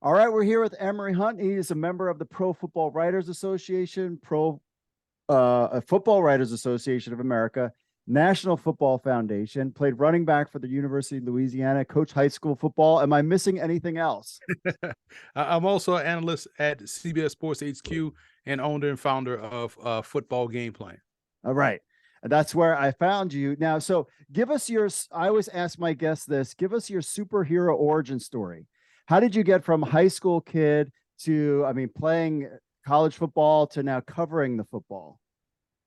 All right, we're here with Emery Hunt. He is a member of the Pro Football Writers Association, Football Writers Association of America, National Football Foundation, played running back for the University of Louisiana, coached high school football. Am I missing anything else? I'm also an analyst at CBS Sports HQ and owner and founder of Football Gameplan. All right. And that's where I found you. Now, so give us I always ask my guests this, give us your superhero origin story. How did you get from high school kid to, playing college football to now covering the football?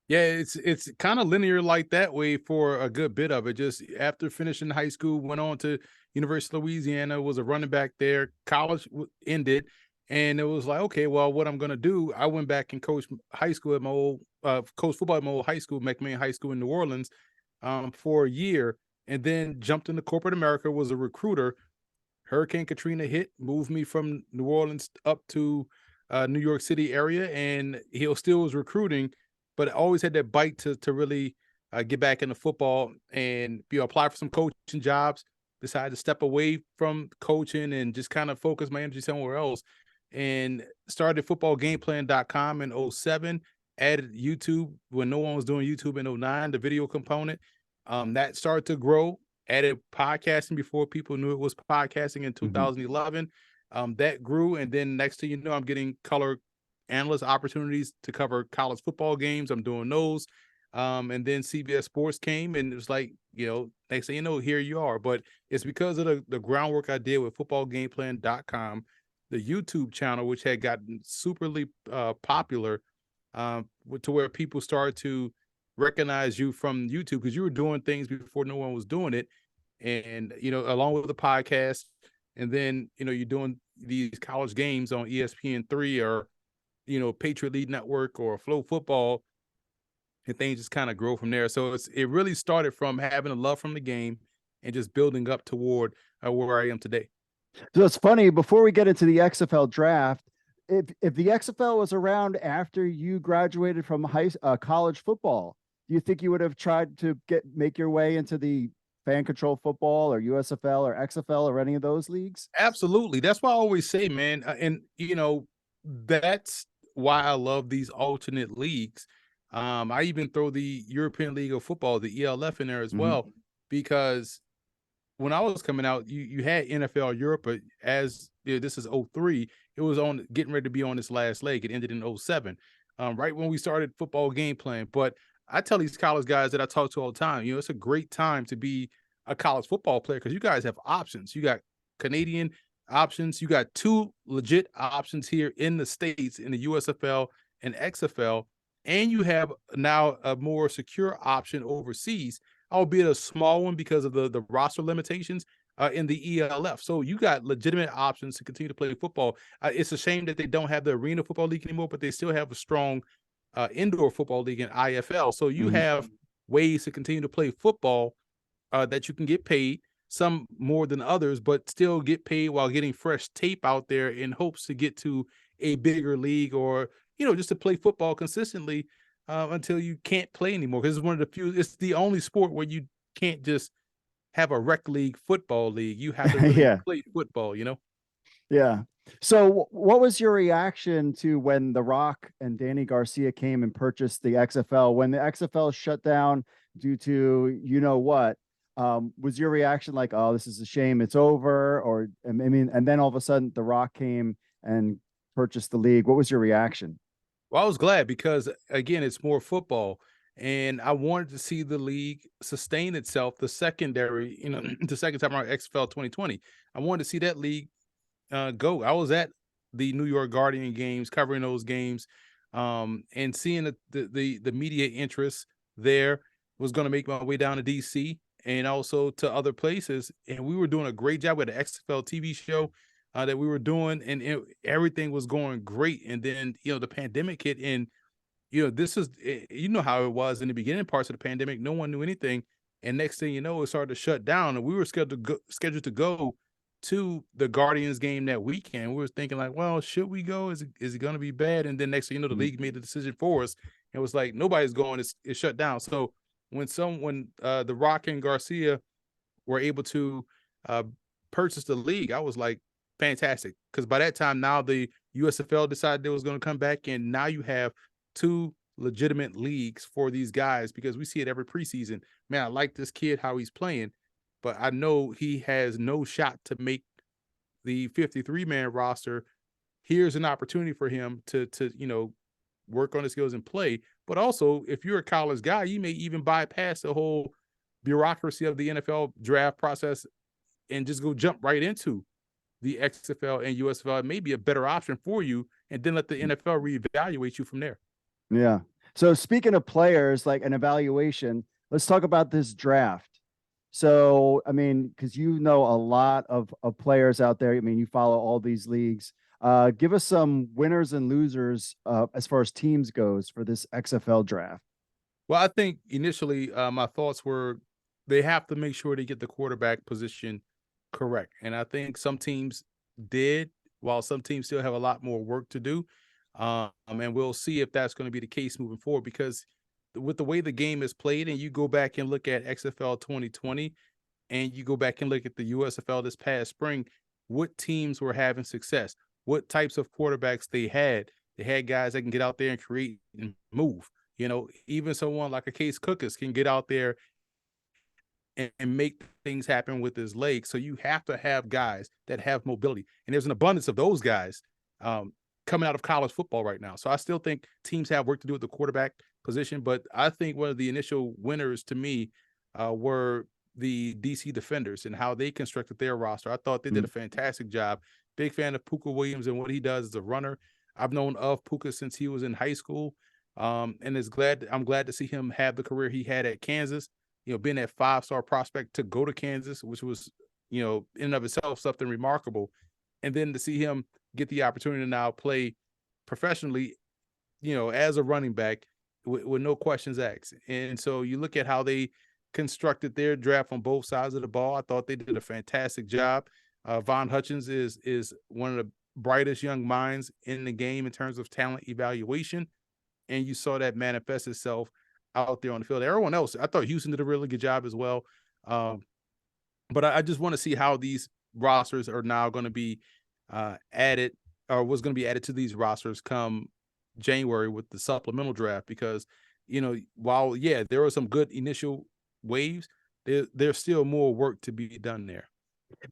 Yeah, it's kind of linear like that way for a good bit of it. Just after finishing high school, went on to University of Louisiana, was a running back there. College ended, and it was like, okay, well, what I'm gonna do? I went back and coached high school at my old coached football at my old high school, McMahon High School in New Orleans, for a year, and then jumped into corporate America. Was a recruiter. Hurricane Katrina hit, moved me from New Orleans up to New York City area, and he still was recruiting, but I always had that bite to really get back into football and apply for some coaching jobs. Decided to step away from coaching and just kind of focus my energy somewhere else, and started footballgameplan.com in 07. Added YouTube when no one was doing YouTube in 09, the video component. That started to grow. Added podcasting before people knew it was podcasting in 2011. That grew, and then next thing you know, I'm getting color analyst opportunities to cover college football games. I'm doing those. And then CBS Sports came, and it was like, next thing you know, here you are. But it's because of the groundwork I did with footballgameplan.com, the YouTube channel, which had gotten superly popular, to where people started to recognize you from YouTube because you were doing things before no one was doing it. And, along with the podcast, and then, you're doing these college games on ESPN3 or, Patriot League Network or Flow Football, and things just kind of grow from there. So it really started from having a love from the game and just building up toward where I am today. So it's funny, before we get into the XFL draft, if the XFL was around after you graduated from college football, do you think you would have tried to make your way into the fan control football or USFL or XFL or any of those leagues? Absolutely. That's why I always say, man, and that's why I love these alternate leagues. I even throw the European League of Football, the ELF, in there as well, because when I was coming out, you had NFL Europe, but as this is 03, it was on getting ready to be on its last leg. It ended in 07, right when we started Football Game Plan. But I tell these college guys that I talk to all the time, it's a great time to be a college football player because you guys have options. You got Canadian options. You got two legit options here in the States in the USFL and XFL, and you have now a more secure option overseas, albeit a small one because of the roster limitations in the ELF. So you got legitimate options to continue to play football. It's a shame that they don't have the Arena Football League anymore, but they still have a strong indoor football league in IFL. So you have ways to continue to play football that you can get paid, some more than others, but still get paid while getting fresh tape out there in hopes to get to a bigger league or, just to play football consistently until you can't play anymore. Because it's one of the few, it's the only sport where you can't just have a rec league football league. You have to really play football, Yeah. So what was your reaction to when The Rock and Danny Garcia came and purchased the XFL? When the XFL shut down due to what? Was your reaction like, oh, this is a shame, it's over? Or and then all of a sudden The Rock came and purchased the league. What was your reaction? Well, I was glad because, again, it's more football. And I wanted to see the league sustain itself, the secondary, the second time around XFL 2020. I wanted to see that league go. I was at the New York Guardian games, covering those games, and seeing the media interest there. Was going to make my way down to DC and also to other places. And we were doing a great job with the XFL TV show that we were doing, and everything was going great. And then, the pandemic hit, and, this is, how it was in the beginning parts of the pandemic. No one knew anything. And next thing you know, it started to shut down, and we were scheduled to go to the Guardians game that weekend. We were thinking like, well, should we go? Is it going to be bad? And then next thing you know, the league made the decision for us. It was like, nobody's going. It's shut down. So when The Rock and Garcia were able to purchase the league, I was like, fantastic, because by that time now the USFL decided they was going to come back, and now you have two legitimate leagues for these guys because we see it every preseason. Man, I like this kid how he's playing, but I know he has no shot to make the 53-man roster. Here's an opportunity for him to work on his skills and play. But also, if you're a college guy, you may even bypass the whole bureaucracy of the NFL draft process and just go jump right into the XFL and USFL. It may be a better option for you, and then let the NFL reevaluate you from there. Yeah. So speaking of players, like an evaluation, let's talk about this draft. So, I mean, because you know a lot of players out there. I mean, you follow all these leagues. Give us some winners and losers as far as teams goes for this XFL draft. Well, I think initially my thoughts were they have to make sure they get the quarterback position correct. And I think some teams did, while some teams still have a lot more work to do. And we'll see if that's going to be the case moving forward, because with the way the game is played, and you go back and look at XFL 2020 and you go back and look at the USFL this past spring, what teams were having success, what types of quarterbacks they had. They had guys that can get out there and create and move. Even someone like a Case Cookers can get out there and make things happen with his legs. So you have to have guys that have mobility. And there's an abundance of those guys coming out of college football right now. So I still think teams have work to do with the quarterback position. But I think one of the initial winners to me were the DC Defenders and how they constructed their roster. I thought they did a fantastic job. Big fan of Puka Williams and what he does as a runner. I've known of Puka since he was in high school. And I'm glad to see him have the career he had at Kansas, being that 5-star prospect to go to Kansas, which was, in and of itself, something remarkable. And then to see him get the opportunity to now play professionally, as a running back with no questions asked. And so you look at how they constructed their draft on both sides of the ball. I thought they did a fantastic job. Von Hutchins is one of the brightest young minds in the game in terms of talent evaluation. And you saw that manifest itself out there on the field. Everyone else, I thought Houston did a really good job as well. But I just want to see how these rosters are now going to be added, or was going to be added to these rosters come January with the supplemental draft, because, while, there were some good initial waves, there's still more work to be done there.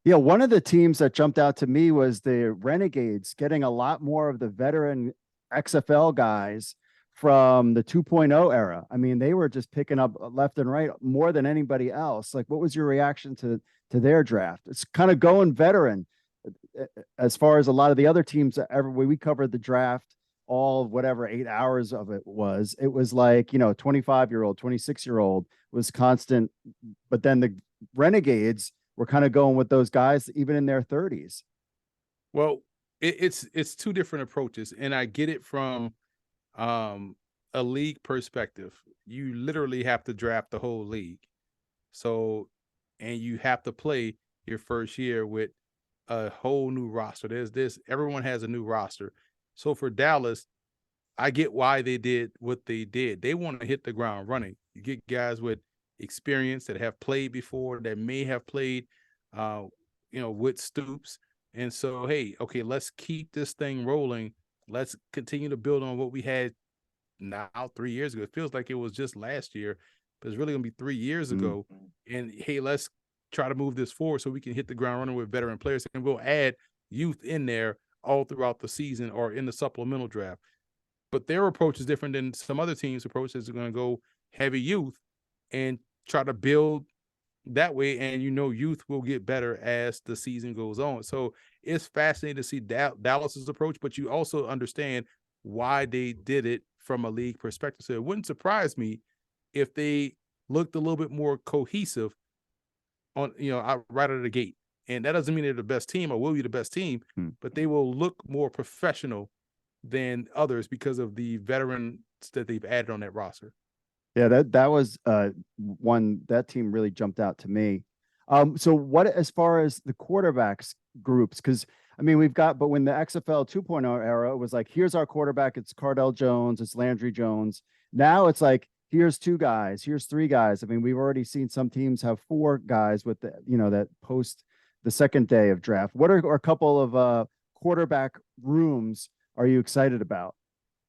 Yeah, one of the teams that jumped out to me was the Renegades, getting a lot more of the veteran XFL guys from the 2.0 era. I mean, they were just picking up left and right more than anybody else. Like, what was your reaction to their draft? It's kind of going veteran as far as a lot of the other teams that we covered the draft, all whatever 8 hours of it was like, 25-year-old, 26-year-old was constant. But then the Renegades were kind of going with those guys even in their 30s. Well, it's two different approaches, and I get it from a league perspective. You literally have to draft the whole league. So, and you have to play your first year with a whole new roster. Everyone has a new roster. So for Dallas, I get why they did what they did. They want to hit the ground running. You get guys with experience that have played before, that may have played, with Stoops. And so, hey, okay, let's keep this thing rolling. Let's continue to build on what we had now 3 years ago. It feels like it was just last year, but it's really going to be 3 years ago. And hey, let's try to move this forward so we can hit the ground running with veteran players, and we'll add youth in there all throughout the season or in the supplemental draft. But their approach is different than some other teams' approaches. Are going to go heavy youth and try to build that way, and youth will get better as the season goes on. So it's fascinating to see Dallas's approach, but you also understand why they did it from a league perspective. So it wouldn't surprise me if they looked a little bit more cohesive on, right out of the gate. And that doesn't mean they're the best team or will be the best team, but they will look more professional than others because of the veterans that they've added on that roster. Yeah, that was one, that team really jumped out to me. So what, as far as the quarterbacks groups, because I mean, but when the XFL 2.0 era, it was like, here's our quarterback, it's Cardell Jones, it's Landry Jones. Now it's like, here's 2 guys, here's 3 guys. I mean, we've already seen some teams have 4 guys with the, that post the second day of draft. What are a couple of quarterback rooms are you excited about?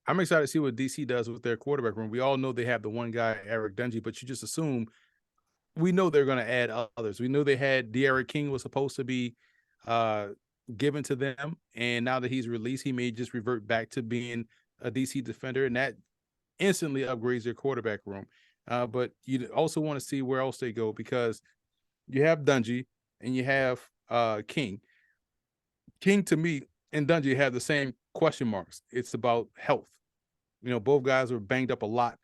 I'm excited to see what DC does with their quarterback room. We all know they have the one guy, Eric Dungy, but you just assume we know they're going to add others. We knew they had De'Aaron King was supposed to be uh, given to them, and now that he's released, he may just revert back to being a DC defender, and that instantly upgrades their quarterback room. But you also want to see where else they go because you have Dungy and you have King. King to me and Dungy have the same question marks. It's about health. You know, both guys were banged up a lot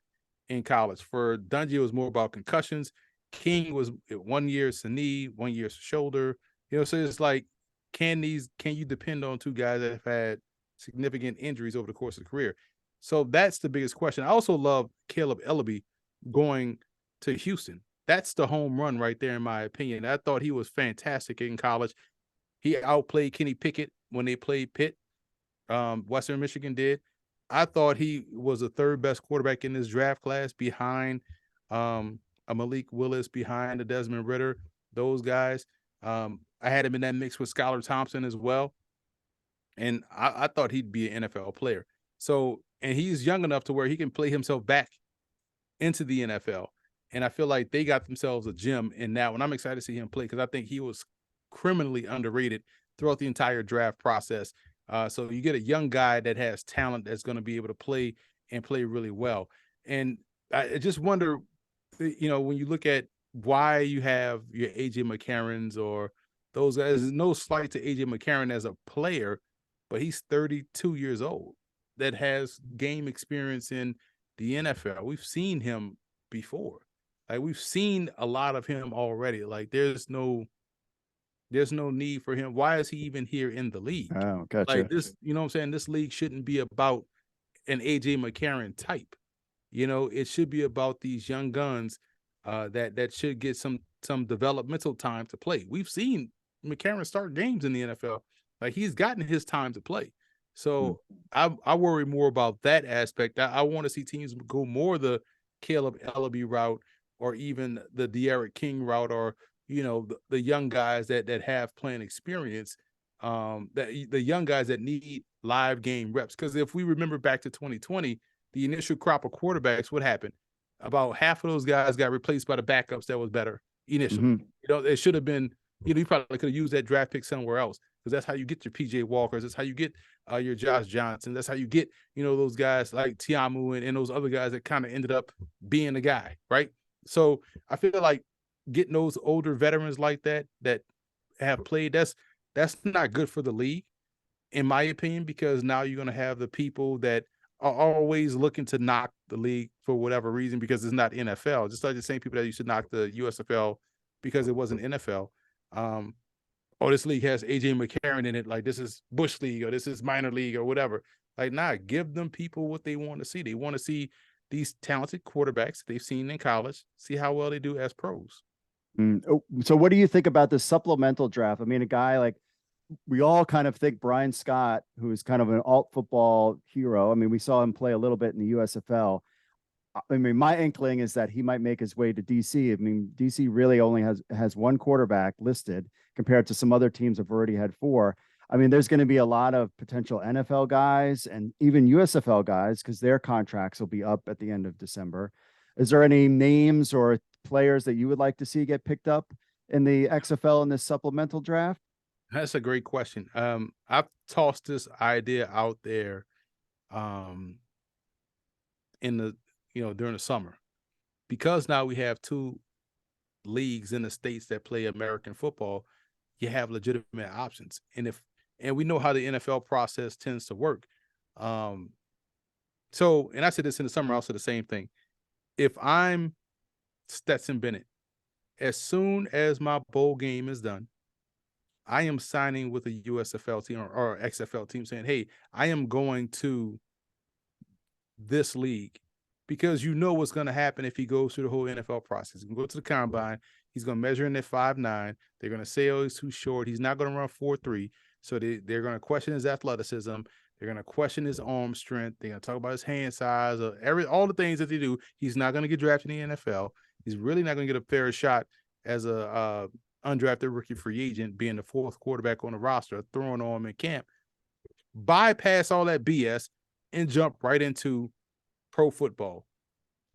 in college. For Dungy, it was more about concussions. King was 1 year it's a knee, 1 year it's a shoulder. You know, so it's like, can you depend on two guys that have had significant injuries over the course of the career? So that's the biggest question. I also love Caleb Ellaby going to Houston. That's the home run right there, in my opinion. I thought he was fantastic in college. He outplayed Kenny Pickett when they played Pitt. Western Michigan did. I thought he was the third best quarterback in this draft class behind a Malik Willis, behind a Desmond Ritter, those guys. I had him in that mix with Skylar Thompson as well. And I thought he'd be an NFL player. So, and he's young enough to where he can play himself back into the NFL. And I feel like they got themselves a gem in that one. I'm excited to see him play because I think he was criminally underrated throughout the entire draft process. So you get a young guy that has talent that's going to be able to play and play really well. And I just wonder, you know, when you look at why you have your AJ McCarrons or those guys, there's no slight to AJ McCarron as a player, but he's 32 years old that has game experience in the NFL. We've seen him before. Like we've seen a lot of him already. Like there's no need for him. Why is he even here in the league? Oh, gotcha. Like this, you know what I'm saying? This league shouldn't be about an AJ McCarron type. You know, it should be about these young guns that should get some developmental time to play. We've seen McCarron start games in the NFL. Like he's gotten his time to play. So I worry more about that aspect. I want to see teams go more the Caleb Ellaby route or even the De'Aaron King route or, you know, the young guys that have playing experience, that the young guys that need live game reps. Because if we remember back to 2020, the initial crop of quarterbacks, what happened? About half of those guys got replaced by the backups that was better initially. Mhm. You know, it should have been, you know, you probably could have used that draft pick somewhere else because that's how you get your PJ Walkers. That's how you get your Josh Johnson. That's how you get, you know, those guys like Tiamu and those other guys that kind of ended up being the guy, right? So I feel like getting those older veterans like that have played, that's not good for the league, in my opinion, because now you're going to have the people that are always looking to knock the league for whatever reason because it's not NFL. Just like the same people that used to knock the USFL because it wasn't NFL. Oh, this league has AJ McCarron in it. Like this is Bush League or this is minor league or whatever. Like, nah, give them people what they want to see. They want to see these talented quarterbacks they've seen in college, see how well they do as pros. Oh, so what do you think about the supplemental draft? I mean, a guy like we all kind of think Brian Scott, who's kind of an alt football hero. I mean, we saw him play a little bit in the USFL. I mean, my inkling is that he might make his way to DC. I mean, DC really only has one quarterback listed compared to some other teams have already had four. I mean, there's going to be a lot of potential NFL guys and even USFL guys because their contracts will be up at the end of December. Is there any names or players that you would like to see get picked up in the XFL in this supplemental draft? That's a great question. I've tossed this idea out there in the, you know, during the summer, because now we have two leagues in the states that play American football. You have legitimate options, and we know how the NFL process tends to work. So, and I said this in the summer, I'll say the same thing. If I'm Stetson Bennett, as soon as my bowl game is done, I am signing with a USFL team or XFL team saying, hey, I am going to this league, because you know what's going to happen if he goes through the whole NFL process. He's going to go to the combine. He's going to measure in at 5'9". They're going to say, oh, he's too short. He's not going to run 4.3. So they're going to question his athleticism. They're going to question his arm strength. They're going to talk about his hand size, or all the things that they do. He's not going to get drafted in the NFL. He's really not going to get a fair shot as a undrafted rookie free agent, being the fourth quarterback on the roster, throwing on him in camp, bypass all that BS and jump right into pro football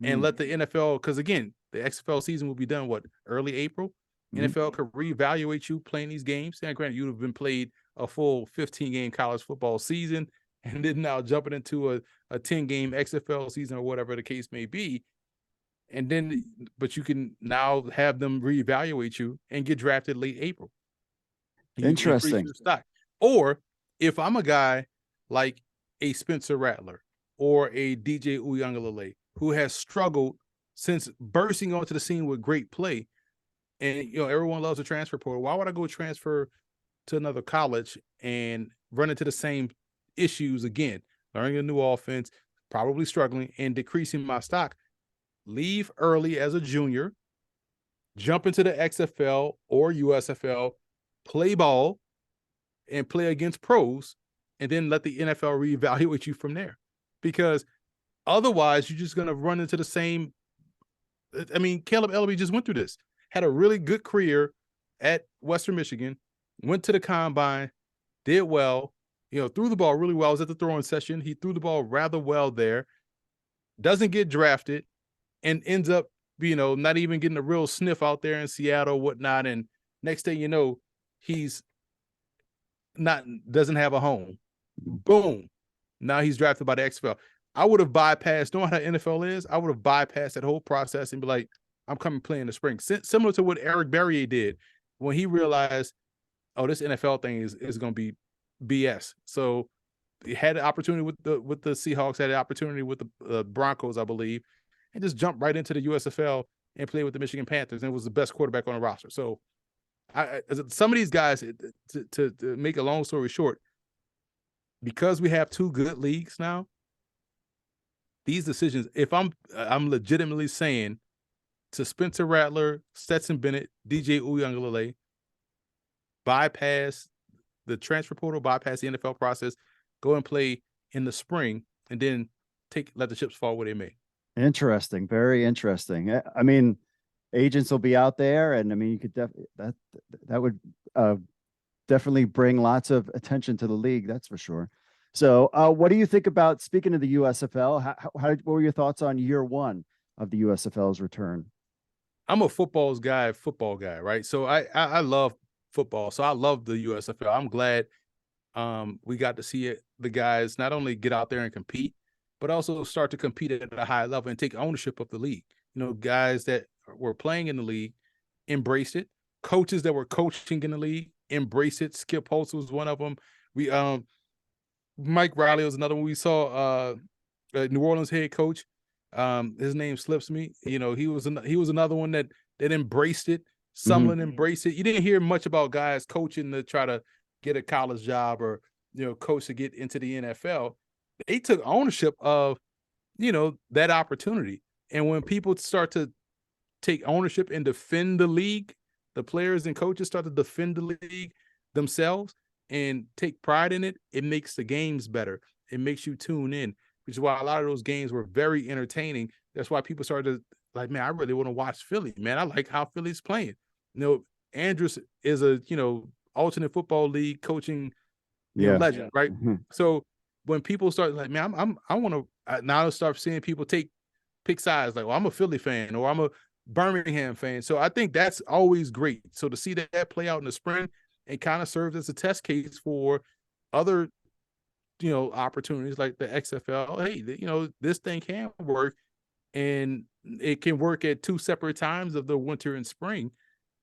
and let the NFL, because again, the XFL season will be done early April. NFL could reevaluate you playing these games. And granted, you'd have been played a full 15-game college football season and then now jumping into a 10-game XFL season or whatever the case may be. And then, but you can now have them reevaluate you and get drafted late April. You increase your stock. Or if I'm a guy like a Spencer Rattler or a DJ Uiagalelei who has struggled since bursting onto the scene with great play, and everyone loves a transfer portal, why would I go transfer to another college and run into the same issues again? Learning a new offense, probably struggling, and decreasing my stock. Leave early as a junior, jump into the XFL or USFL, play ball, and play against pros, and then let the NFL reevaluate you from there. Because otherwise, you're just going to run into the same. I mean, Caleb Ellaby just went through this. Had a really good career at Western Michigan, went to the combine, did well, threw the ball really well. I was at the throwing session. He threw the ball rather well there, doesn't get drafted, and ends up, not even getting a real sniff out there in Seattle, whatnot. And next thing you know, doesn't have a home. Boom. Now he's drafted by the XFL. I would have bypassed, knowing how NFL is, I would have bypassed that whole process and be like, I'm coming play in the spring. Similar to what Eric Berrier did when he realized, oh, this NFL thing is going to be BS. So he had the opportunity with the Seahawks, had the opportunity with the Broncos, I believe, and just jumped right into the USFL and played with the Michigan Panthers, and was the best quarterback on the roster. So some of these guys, to make a long story short, because we have two good leagues now, these decisions, if I'm legitimately saying to Spencer Rattler, Stetson Bennett, DJ Uiagalelei, bypass the transfer portal, bypass the NFL process, go and play in the spring, and then let the chips fall where they may. Interesting. Very interesting. I mean, agents will be out there, and I mean, you could that would definitely bring lots of attention to the league. That's for sure. So what do you think about, speaking of the USFL, what were your thoughts on year one of the USFL's return? I'm a football guy, right? So I love football. So I love the USFL. I'm glad we got to see the guys not only get out there and compete, but also start to compete at a high level and take ownership of the league. Guys that were playing in the league embraced it. Coaches that were coaching in the league embraced it. Skip Holtz was one of them. Mike Riley was another one. We saw New Orleans head coach. His name slips me. He was another one that embraced it. Sumlin embraced it. You didn't hear much about guys coaching to try to get a college job or coach to get into the NFL. They took ownership of that opportunity. And when people start to take ownership and defend the league, the players and coaches start to defend the league themselves and take pride in it, it makes the games better. It makes you tune in, which is why a lot of those games were very entertaining. That's why people started to like, man, I really want to watch Philly. Man, I like how Philly's playing. Andrews is a, alternate football league coaching legend, right? So when people start like, man, I want to now start seeing people pick sides, like, well, I'm a Philly fan or I'm a Birmingham fan. So I think that's always great. So to see that play out in the spring, it kind of serves as a test case for other, opportunities like the XFL. Hey, this thing can work, and it can work at two separate times of the winter and spring.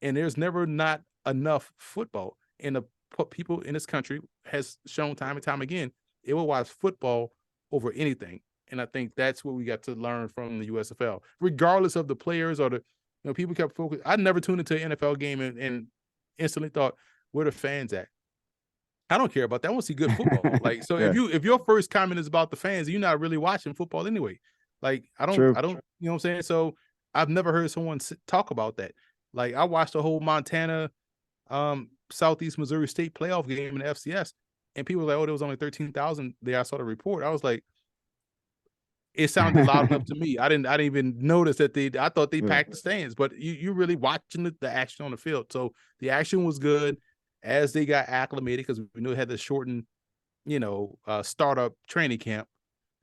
And there's never not enough football. And the people in this country has shown time and time again, it will watch football over anything. And I think that's what we got to learn from the USFL, regardless of the players or people kept focused. I never tuned into an NFL game and instantly thought, where the fans at? I don't care about that. I want to see good football. Like, so if your first comment is about the fans, you're not really watching football anyway. Like, I don't, you know what I'm saying? So I've never heard someone talk about that. Like, I watched the whole Montana, Southeast Missouri State playoff game in the FCS, and people were like, oh, there was only 13,000 there. I saw the report. I was like, it sounded loud enough to me. I didn't even notice that I thought they Yeah. packed the stands, but you really watching the action on the field. So the action was good as they got acclimated, because we knew it had to shorten, startup training camp,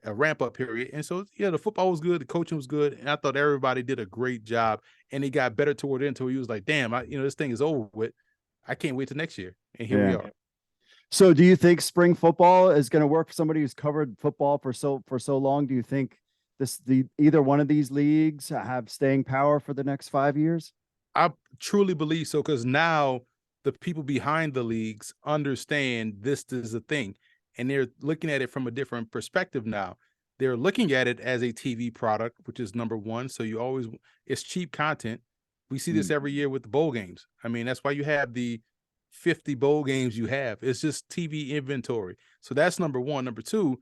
a ramp up period. And so, yeah, the football was good. The coaching was good. And I thought everybody did a great job, and he got better toward it until he was like, damn, this thing is over with. I can't wait till next year. And here we Yeah. are. So do you think spring football is going to work for somebody who's covered football for so long? Do you think either one of these leagues have staying power for the next 5 years? I truly believe so, because now the people behind the leagues understand this is a thing, and they're looking at it from a different perspective now. They're looking at it as a TV product, which is number one. So it's cheap content. We see this Mm. every year with the bowl games. I mean, that's why you have the 50 bowl games you have. It's just TV inventory. So that's number one. Number two,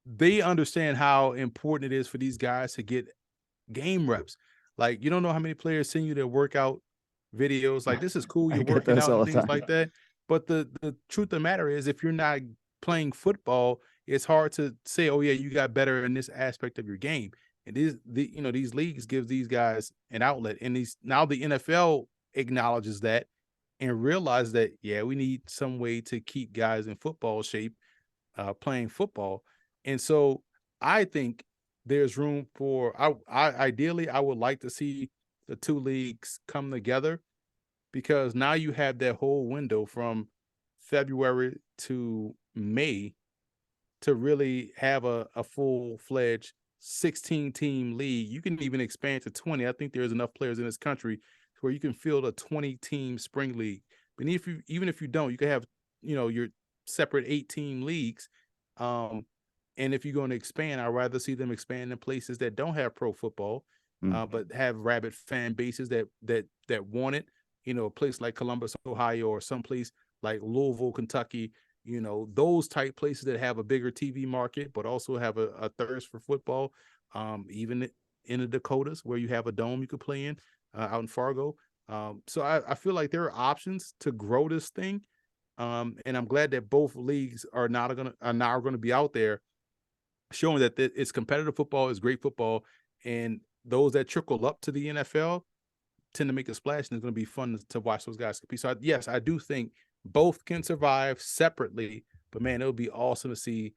they understand how important it is for these guys to get game reps. Like, you don't know how many players send you their workout videos. Like, this is cool, I you're get working those out all and the things time. like that. But the truth of the matter is, if you're not playing football, it's hard to say, oh yeah, you got better in this aspect of your game. And these leagues give these guys an outlet. And now the NFL acknowledges that and realizes that, yeah, we need some way to keep guys in football shape, playing football. And so I think there's room for, ideally, I would like to see the two leagues come together, because now you have that whole window from February to May to really have a full-fledged 16-team league. You can even expand to 20. I think there's enough players in this country where you can field a 20-team spring league. But even if you don't, you can have, your separate 8-team leagues. And if you're going to expand, I'd rather see them expand in places that don't have pro football, Mm. but have rabid fan bases that want it. A place like Columbus, Ohio, or someplace like Louisville, Kentucky. Those type places that have a bigger TV market, but also have a thirst for football. Even in the Dakotas, where you have a dome you could play in, out in Fargo. So I feel like there are options to grow this thing. And I'm glad that both leagues are now going to be out there showing that it's competitive football, is great football, and those that trickle up to the NFL tend to make a splash, and it's going to be fun to watch those guys compete. So yes, I do think both can survive separately, but man, it would be awesome to see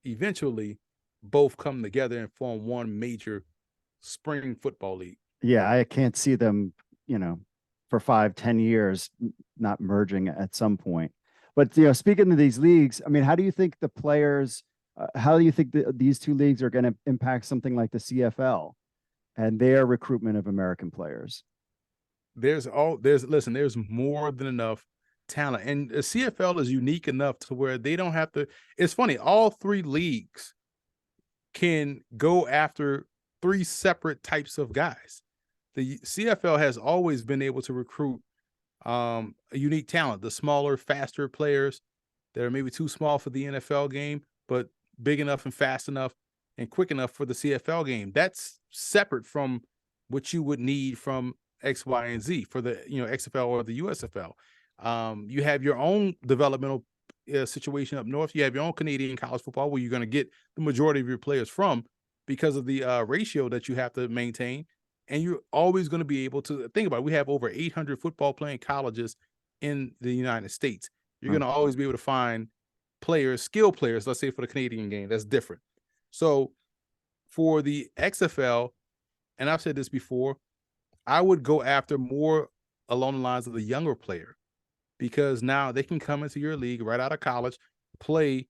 eventually both come together and form one major spring football league. Yeah, I can't see them, for 5, 10 years not merging at some point. But speaking of these leagues, I mean, how do you think the players? How do you think these two leagues are going to impact something like the CFL and their recruitment of American players? There's more than enough talent, and the CFL is unique enough to where they don't have to. It's funny, all three leagues can go after three separate types of guys. The CFL has always been able to recruit a unique talent, the smaller, faster players that are maybe too small for the NFL game, but big enough and fast enough and quick enough for the CFL game. That's separate from what you would need from X, Y, and Z for the XFL or the USFL. You have your own developmental situation up north. You have your own Canadian college football, where you're going to get the majority of your players from, because of the ratio that you have to maintain. And you're always going to be able to think about it. We have over 800 football playing colleges in the United States. You're Huh. going to always be able to find players, skill players, let's say for the Canadian game. That's different. So for the XFL, and I've said this before, I would go after more along the lines of the younger player, because now they can come into your league right out of college, play,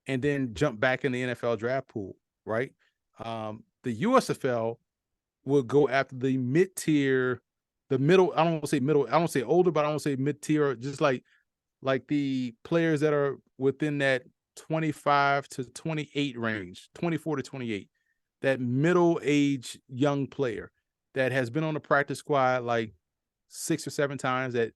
and then jump back in the NFL draft pool, right? The USFL will go after the mid-tier, the middle. I don't want to say middle. I don't say older, but I don't say mid-tier. Just like the players that are within that 25 to 28 range, 24 to 28, that middle age young player that has been on the practice squad like 6 or 7 times, that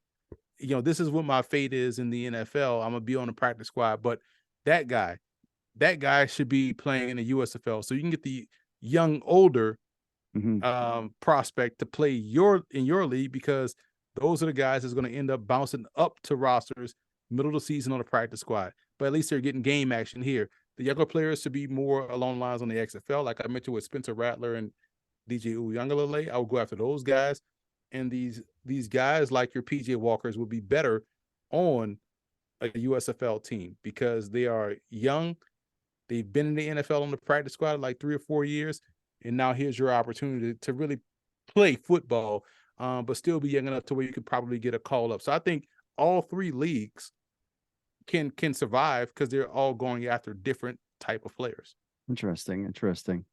this is what my fate is in the NFL. I'm gonna be on the practice squad, but that guy should be playing in the USFL. So you can get the young, older Mm-hmm. prospect to play in your league, because those are the guys that's going to end up bouncing up to rosters middle of the season on the practice squad. But at least they're getting game action here. the younger players to be more along the lines on the XFL, like I mentioned with Spencer Rattler and DJ Uyangalele. I would go after those guys, and these guys like your PJ Walkers would be better on a USFL team because they are young. They've been in the NFL on the practice squad like 3 or 4 years, and now here's your opportunity to really play football, but still be young enough to where you could probably get a call up. So I think all three leagues can survive because they're all going after different type of players. Interesting. Interesting.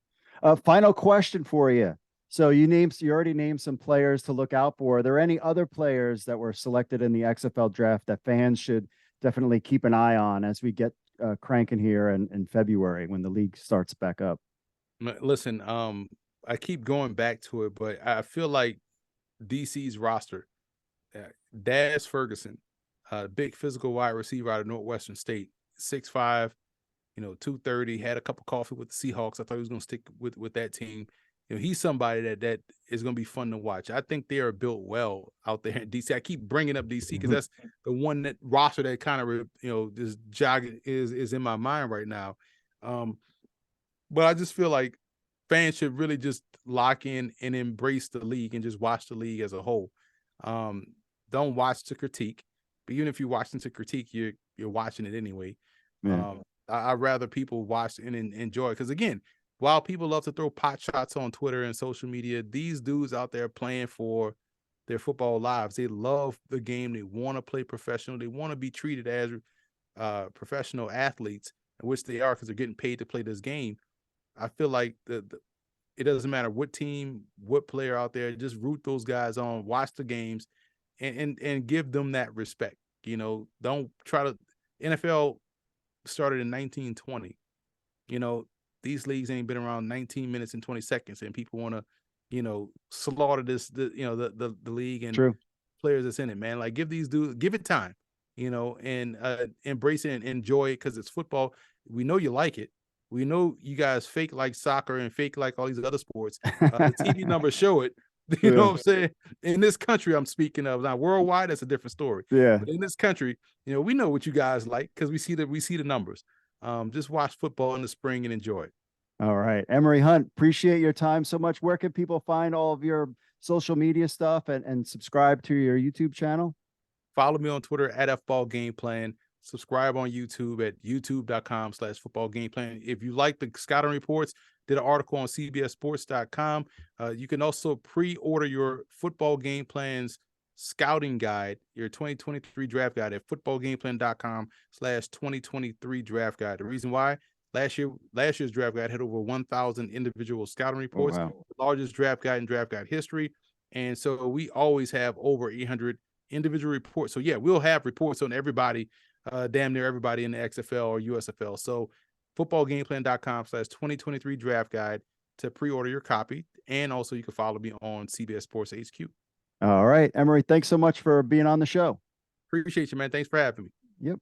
Final question for you. So you already named some players to look out for. Are there any other players that were selected in the XFL draft that fans should definitely keep an eye on as we get cranking here in February when the league starts back up? Listen, I keep going back to it, but I feel like DC's roster, Daz Ferguson, big physical wide receiver out of Northwestern State, 6'5", 230, had a cup of coffee with the Seahawks. I thought he was going to stick with that team. He's somebody that is going to be fun to watch. I think they are built well out there in DC. I keep bringing up DC because that's the one that roster that kind of, just jogging is in my mind right now. But I just feel like fans should really just lock in and embrace the league and just watch the league as a whole. Don't watch to critique, but even if you're watching to critique, you're watching it anyway. Yeah. I'd rather people watch and enjoy it because, again, while people love to throw pot shots on Twitter and social media, these dudes out there playing for their football lives, they love the game. They want to play professional. They want to be treated as professional athletes, which they are because they're getting paid to play this game. I feel like it doesn't matter what team, what player out there, just root those guys on, watch the games, and give them that respect. Don't try to. NFL started in 1920. These leagues ain't been around 19 minutes and 20 seconds, and people want to, slaughter the league and True. players that's in it, man. Like, give these dudes, give it time, and embrace it and enjoy it because it's football. We know you like it. We know you guys fake like soccer and fake like all these other sports. The TV numbers show it. You know what I'm saying? In this country, I'm speaking of. Now, worldwide, that's a different story. Yeah. But in this country, we know what you guys like because we see the numbers. Just watch football in the spring and enjoy it. All right. Emery Hunt, appreciate your time so much. Where can people find all of your social media stuff and subscribe to your YouTube channel? Follow me on Twitter at Football Gameplan. Subscribe on YouTube at youtube.com/Football Gameplan. If you like the scouting reports, did an article on CBSSports.com. You can also pre-order your Football Game Plans scouting guide, your 2023 draft guide at footballgameplan.com/2023 draft guide. The reason why, last year's draft guide had over 1,000 individual scouting reports, Oh, wow. the largest draft guide in draft guide history. And so we always have over 800 individual reports. So yeah, we'll have reports on everybody, damn near everybody in the XFL or USFL. So footballgameplan.com/2023 draft guide to pre-order your copy. And also you can follow me on CBS Sports HQ. All right. Emery, thanks so much for being on the show. Appreciate you, man. Thanks for having me. Yep.